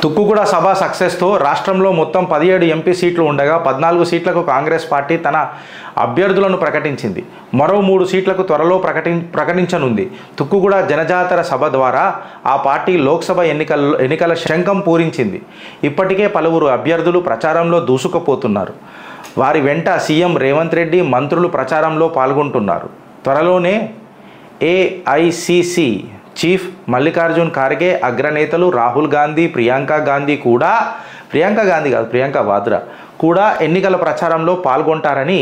తుక్కుగూడ సభ సక్సెస్తో రాష్ట్రంలో మొత్తం 17 ఎంపీ సీట్లు ఉండగా 14 సీట్లకు కాంగ్రెస్ పార్టీ తన అభ్యర్థులను ప్రకటించింది. మరో 3 సీట్లకు త్వరలో ప్రకటించనుంది. తుక్కుగూడ జనజాతర సభ ద్వారా ఆ పార్టీ లోక్సభ ఎన్నికల శంఖం పూరించింది. ఇప్పటికే పలువురు అభ్యర్థులు ప్రచారంలో దూసుకుపోతున్నారు. వారి వెంట సీఎం రేవంత్ రెడ్డి, మంత్రులు ప్రచారంలో పాల్గొంటున్నారు. త్వరలోనే ఏఐసిసి చీఫ్ మల్లికార్జున్ ఖార్గే, అగ్రనేతలు రాహుల్ గాంధీ, ప్రియాంక వాద్రా కూడా ఎన్నికల ప్రచారంలో పాల్గొంటారని,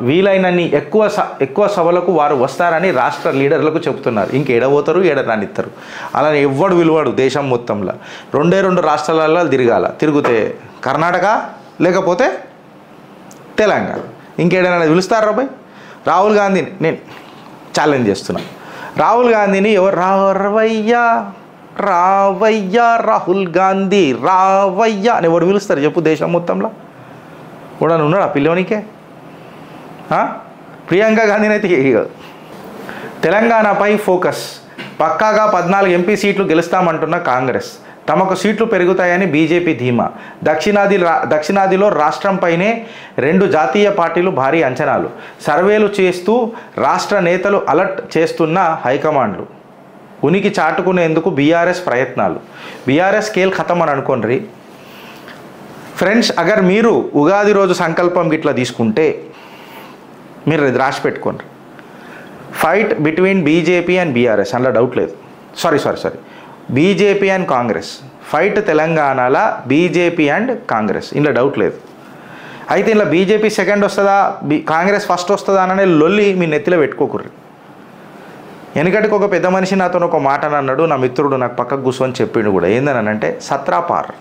వీలైనన్ని ఎక్కువ సభలకు వారు వస్తారని రాష్ట్ర లీడర్లకు చెబుతున్నారు. ఇంకేడబోతారు, ఏడరానిస్తారు. అలా ఎవ్వడు విలువాడు దేశం మొత్తంలో. 2 రాష్ట్రాలలో తిరిగితే కర్ణాటక లేకపోతే తెలంగాణ, ఇంకేడైనా పిలుస్తారు రాబాయ్. రాహుల్ గాంధీని నేను ఛాలెంజ్ చేస్తున్నా. రాహుల్ గాంధీని ఎవరు రావయ్యా రాహుల్ గాంధీ రావయ్యా అని ఎవరు పిలుస్తారు చెప్పు దేశం మొత్తంలో? కూడా ఉన్నాడు ఆ పిల్లవనికే. ప్రియాంక గాంధీని అయితే తెలంగాణపై ఫోకస్. పక్కాగా 14 ఎంపీ సీట్లు గెలుస్తామంటున్న కాంగ్రెస్. తమకు సీట్లు పెరుగుతాయని బీజేపీ ధీమా. దక్షిణాదిలో రాష్ట్రంపైనే 2 జాతీయ పార్టీలు భారీ అంచనాలు. సర్వేలు చేస్తూ రాష్ట్ర నేతలు అలర్ట్ చేస్తున్న హైకమాండ్లు. ఉనికి చాటుకునేందుకు బీఆర్ఎస్ ప్రయత్నాలు. బీఆర్ఎస్ స్కేల్ ఖతం అని అనుకోండి ఫ్రెండ్స్. అగర్ మీరు ఉగాది రోజు సంకల్పం గిట్లా తీసుకుంటే మీరు ఇది రాసి పెట్టుకోండి. Fight between BJP and BRS, అందులో డౌట్ లేదు. Sorry BJP and Congress fight. తెలంగాణలో బీజేపీ అండ్ కాంగ్రెస్, ఇందులో డౌట్ లేదు. అయితే ఇందులో బీజేపీ సెకండ్ వస్తుందా, కాంగ్రెస్ ఫస్ట్ వస్తుందా అనే లొల్లి మీ నెత్తిలో పెట్టుకోకూర్రి. ఎందుకంటే ఒక పెద్ద మనిషి నాతో ఒక మాట అన్నాడు, నా మిత్రుడు నాకు పక్కకు కూర్చొని చెప్పిండు కూడా. ఏందని అంటే 17 పార్,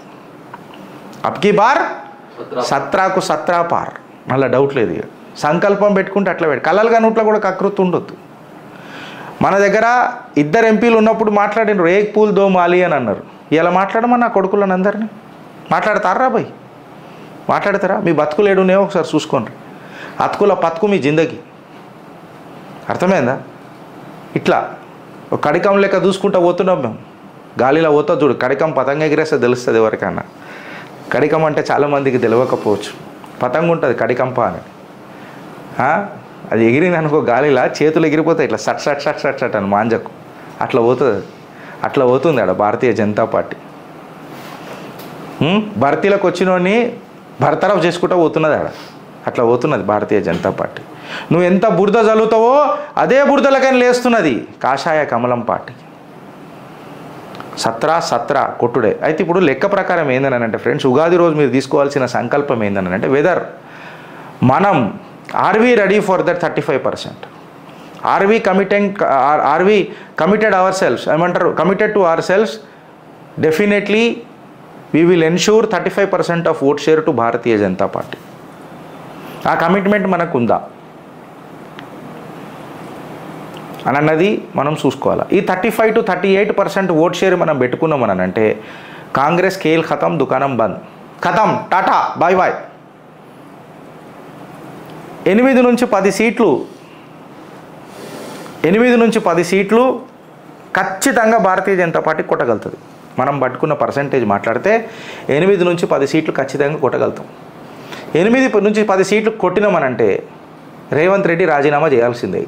అప్కి బార్ 17 పార్, మళ్ళీ డౌట్ లేదు. ఇక సంకల్పం పెట్టుకుంటే అట్లా కళ్ళలుగా నోట్లో కూడా కకృతి ఉండొద్దు. మన దగ్గర 2 ఎంపీలు ఉన్నప్పుడు మాట్లాడినారు, ఏక్ పూల్ దో మాలి అని అన్నారు. ఇలా మాట్లాడమని నా కొడుకులను అందరినీ మాట్లాడతారా బాయ్? మాట్లాడతారా? మీ బతుకులు ఏడున్నాయో ఒకసారి చూసుకోండి. అతుకుల పతుకు మీ జిందగీ. అర్థమైందా? ఇట్లా ఒక కడికం లెక్క చూసుకుంటూ పోతున్నాం మేము. గాలిలో పోతా చూడు, కడికం పతంగ ఎగిరేస్తే తెలుస్తుంది ఎవరికన్నా. కడికం అంటే చాలామందికి తెలియకపోవచ్చు. పతంగ ఉంటుంది కడికంప అని. అది ఎగిరింది అనుకో, గాలిలా చేతులు ఎగిరిపోతాయి ఇట్లా సట్ అని మాంజకు. అట్లా పోతుంది ఆడ భారతీయ జనతా పార్టీ. భర్తీలకు వచ్చినోని భర్తరఫ్ చేసుకుంటూ పోతున్నది ఆడ. అట్లా పోతున్నది భారతీయ జనతా పార్టీ. నువ్వు ఎంత బురద చల్లుతావో అదే బురదలకని లేస్తున్నది కాషాయ కమలం పార్టీ. 17 కొట్టుడే. అయితే ఇప్పుడు లెక్క ప్రకారం ఏందని అంటే ఫ్రెండ్స్, ఉగాది రోజు మీరు తీసుకోవాల్సిన సంకల్పం ఏందని అంటే, వెదర్ మనం are we ready for that 35%? Are we committed ourselves? Committed to ourselves? Definitely we will ensure 35% of vote share to Bharatiya Janata Party. ఆ కమిట్మెంట్ మనకు ఉందా అని అన్నది మనం చూసుకోవాలి. ఈ 35 to 38% ఓట్ షేర్ మనం పెట్టుకున్నాం అని అంటే కాంగ్రెస్ కేల్ ఖతం, దుకాణం బంద్, ఖతం, టాటా, బాయ్ బాయ్. 8 నుంచి 10 సీట్లు ఖచ్చితంగా భారతీయ జనతా పార్టీ కొట్టగలుగుతుంది. మనం పట్టుకున్న పర్సంటేజ్ మాట్లాడితే 8 నుంచి 10 సీట్లు ఖచ్చితంగా కొట్టగలుగుతాం. 8 నుంచి 10 సీట్లు కొట్టినామనంటే రేవంత్ రెడ్డి రాజీనామా చేయాల్సిందే.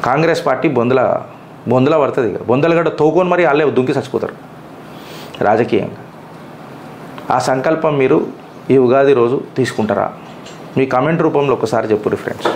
కాంగ్రెస్ పార్టీ బొందల పడుతుంది. బొందలగడ్డ తోకొని మరి వాళ్ళే దుంకి చచ్చిపోతారు రాజకీయంగా. ఆ సంకల్పం మీరు ఈ ఉగాది రోజు తీసుకుంటారా? మీ కామెంట్ రూపంలో ఒకసారి చెప్పుర్రి ఫ్రెండ్స్.